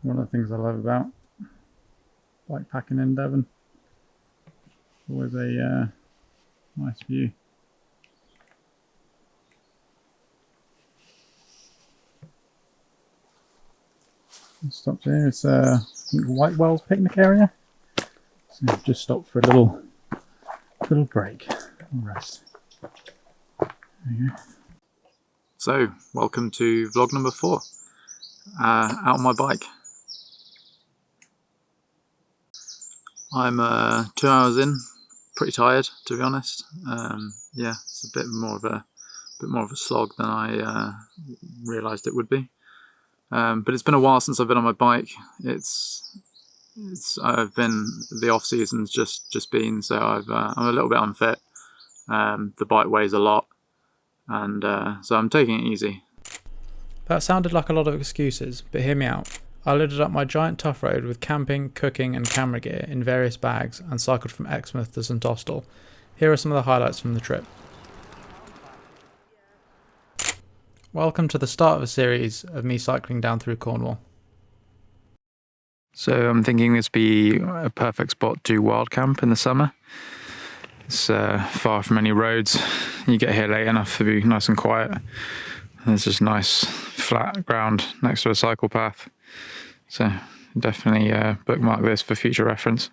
One of the things I love about bikepacking in Devon. Always a nice view. Stopped here. It's White Wells picnic area. So I've just stopped for a little break and rest. There you go. So, welcome to vlog number 4. Out on my bike. I'm 2 hours in, pretty tired to be honest. Yeah, it's a bit more of a slog than I realised it would be. But it's been a while since I've been on my bike. I've been, the off season's just been, so I'm a little bit unfit. The bike weighs a lot, and so I'm taking it easy. That sounded like a lot of excuses, but hear me out. I loaded up my giant tough road with camping, cooking and camera gear in various bags and cycled from Exmouth to St Austell. Here are some of the highlights from the trip. Welcome to the start of a series of me cycling down through Cornwall. So I'm thinking this would be a perfect spot to wild camp in the summer. It's far from any roads. You get here late enough to be nice and quiet. There's just nice flat ground next to a cycle path. So definitely bookmark this for future reference.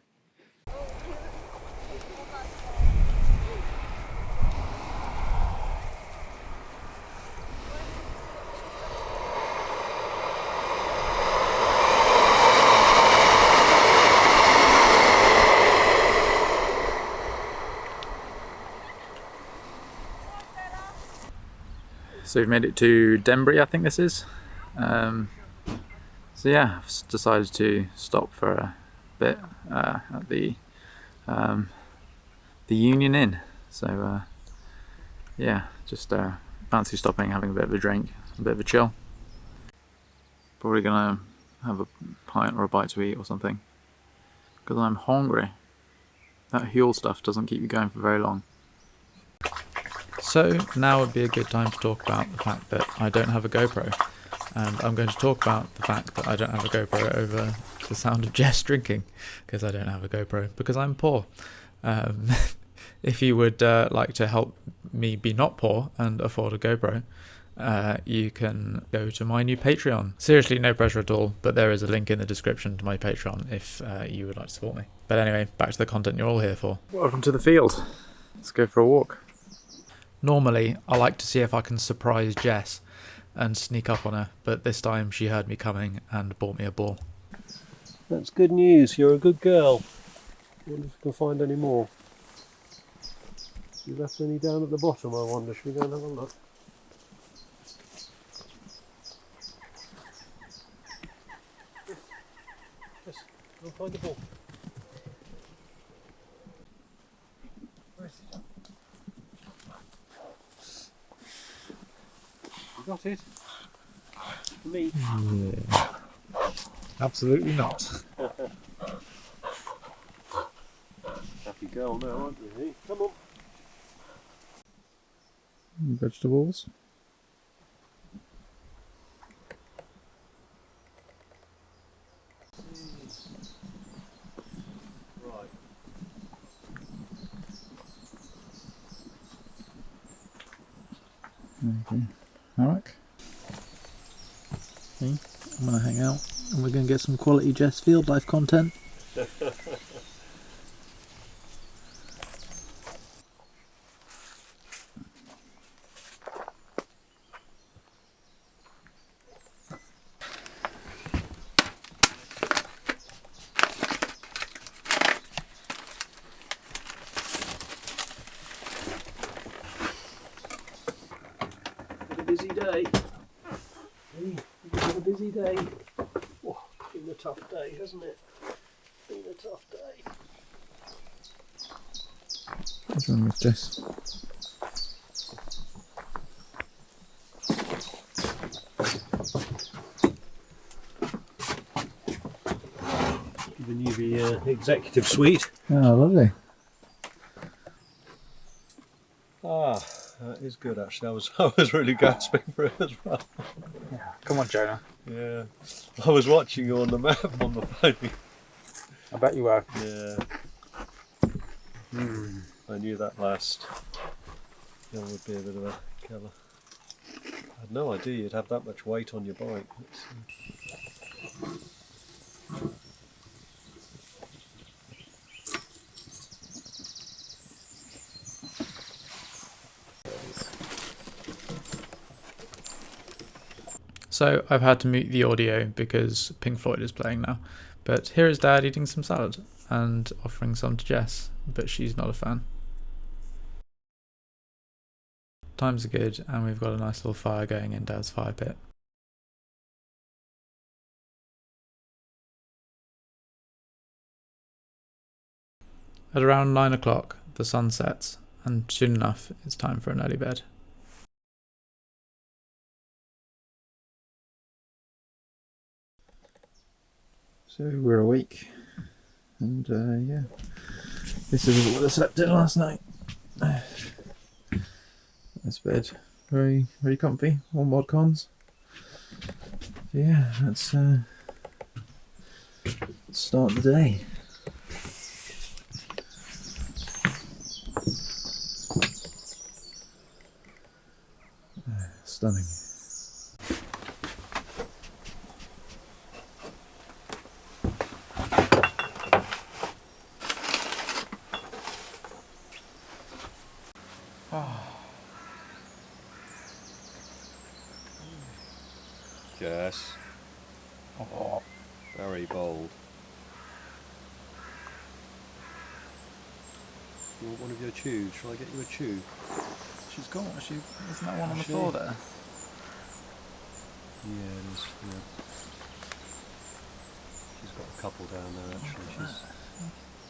So we've made it to Denbury, I think this is. So yeah, I've decided to stop for a bit at the Union Inn. So yeah, just fancy stopping, having a bit of a drink, a bit of a chill. Probably gonna have a pint or a bite to eat or something, because I'm hungry. That Huel stuff doesn't keep you going for very long. So now would be a good time to talk about the fact that I don't have a GoPro, and I'm going to talk about the fact that I don't have a GoPro over the sound of Jess drinking, because I don't have a GoPro, because I'm poor. If you would like to help me be not poor and afford a GoPro, you can go to my new Patreon. Seriously, no pressure at all, but there is a link in the description to my Patreon if you would like to support me. But anyway, back to the content you're all here for. Welcome to the field. Let's go for a walk. Normally, I like to see if I can surprise Jess and sneak up on her, but this time she heard me coming and bought me a ball. That's good news, you're a good girl. I wonder if we can find any more. You left any down at the bottom, I wonder. Should we go and have a look? Yes, go and find the ball. Where is it? You got it? For me? Yeah. Absolutely not. Happy girl now, aren't you? Hey, come on. Vegetables. Right. Okay. Alright. Okay. I'm going to hang out and we're going to get some quality Jess Field Life content. Been a busy day. Hey, it's been a busy day. Oh, been a tough day, hasn't it? Been a tough day. What's wrong with Jess? Giving you the executive suite. Oh, lovely. Ah, That is good, actually. I was really gasping for it as well. Yeah. Come on, Jonah. Yeah. I was watching you on the map on the phone. I bet you were. Yeah. I knew that last hill would be a bit of a killer. I had no idea you'd have that much weight on your bike. So I've had to mute the audio because Pink Floyd is playing now. But here is Dad eating some salad and offering some to Jess, but she's not a fan. Times are good and we've got a nice little fire going in Dad's fire pit. At around 9 o'clock the sun sets and soon enough it's time for an early bed. So we're awake, and yeah, this is what I slept in last night. Nice bed, very comfy, all mod cons. So yeah, let's start the day. Stunning. Jess. Oh. Very bold. You want one of your chews? Shall I get you a chew? She's got one. Isn't that one on the She- floor there? Yeah, it is. Yeah. She's got a couple down there actually.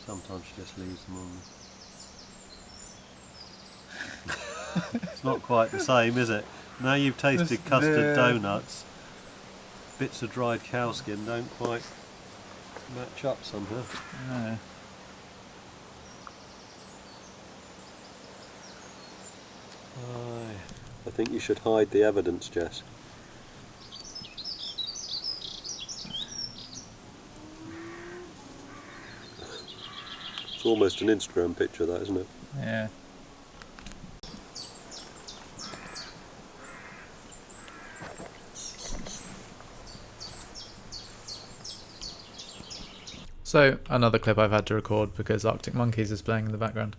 Sometimes she just leaves them on. It's not quite the same, is it? Now you've tasted custard donuts, bits of dried cow skin don't quite match up somehow. No. I think you should hide the evidence, Jess. It's almost an Instagram picture, that, isn't it? Yeah. So, another clip I've had to record because Arctic Monkeys is playing in the background.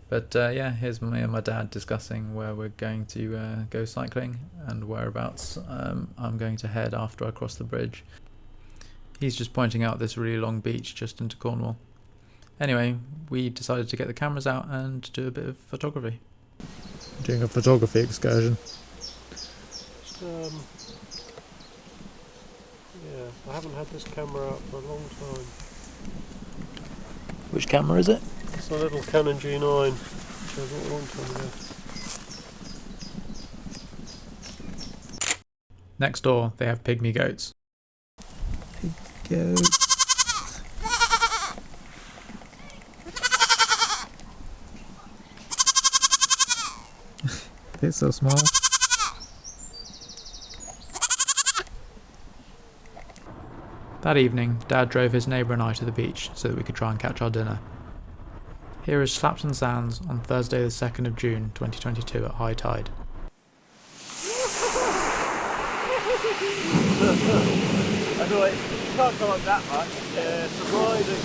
But yeah, here's me and my dad discussing where we're going to go cycling and whereabouts I'm going to head after I cross the bridge. He's just pointing out this really long beach just into Cornwall. Anyway, we decided to get the cameras out and do a bit of photography. Doing a photography excursion. Yeah, I haven't had this camera out for a long time. Which camera is it? It's a little Canon G9, which I got a long time ago. Next door, they have pygmy goats. Pig goats. They're so small. That evening, Dad drove his neighbour and I to the beach so that we could try and catch our dinner. Here is Slapton Sands on Thursday the 2nd of June 2022 at high tide. I know it can't go up that much. Surprising.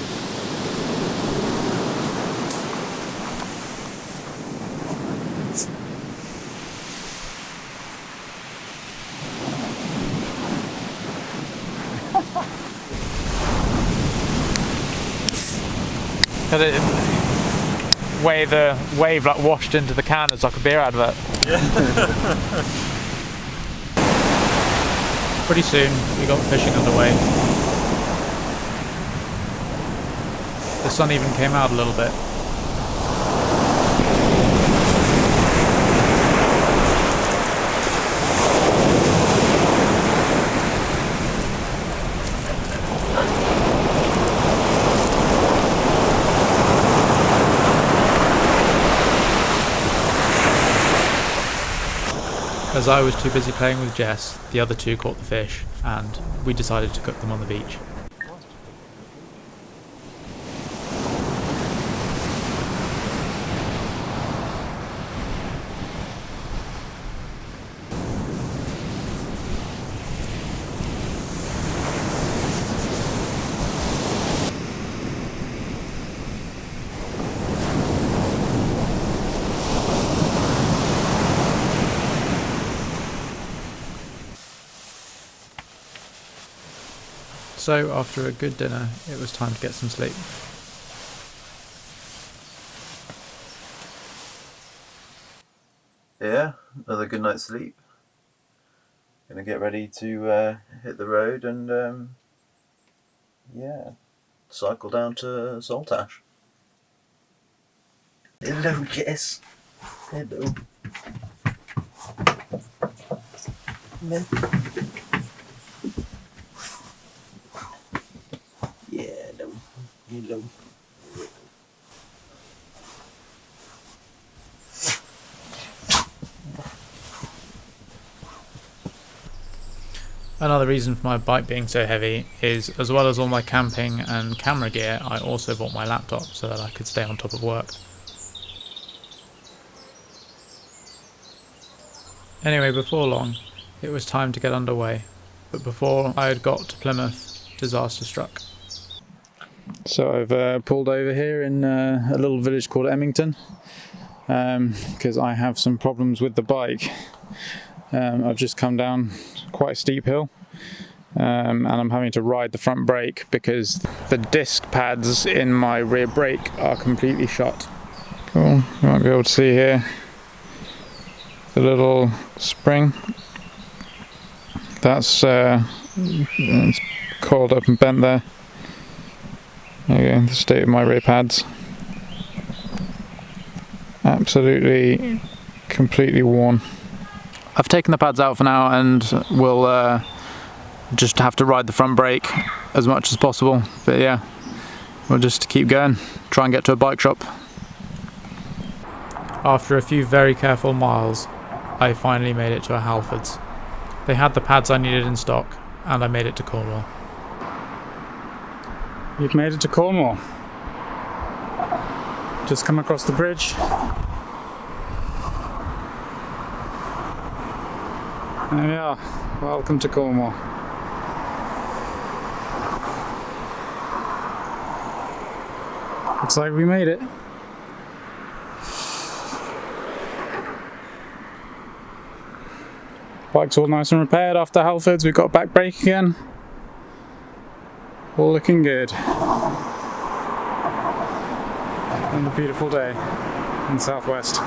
Because the wave like washed into the can. It's like a beer advert. Yeah. Pretty soon we got fishing underway. The sun even came out a little bit. As I was too busy playing with Jess, the other two caught the fish, and we decided to cook them on the beach. So after a good dinner, it was time to get some sleep. Yeah, another good night's sleep. Gonna get ready to hit the road and yeah, cycle down to Saltash. Hello, Jess. Hello. No. Yeah, hello. Hello. Another reason for my bike being so heavy is, as well as all my camping and camera gear, I also bought my laptop so that I could stay on top of work. Anyway, before long, it was time to get underway, but before I had got to Plymouth, disaster struck. So I've pulled over here in a little village called Emmington, because I have some problems with the bike. I've just come down quite a steep hill, and I'm having to ride the front brake because the disc pads in my rear brake are completely shot. Cool, you might be able to see here the little spring. That's it's coiled up and bent there. There you go, the state of my rear pads. Absolutely, completely worn. I've taken the pads out for now and we'll just have to ride the front brake as much as possible. But yeah, we'll just keep going, try and get to a bike shop. After a few very careful miles, I finally made it to a Halfords. They had the pads I needed in stock and I made it to Cornwall. You've made it to Cornwall. Just come across the bridge. There we are. Welcome to Cornwall. Looks like we made it. Bike's all nice and repaired after Halfords. We've got back brake again. All looking good. And a beautiful day in Southwest.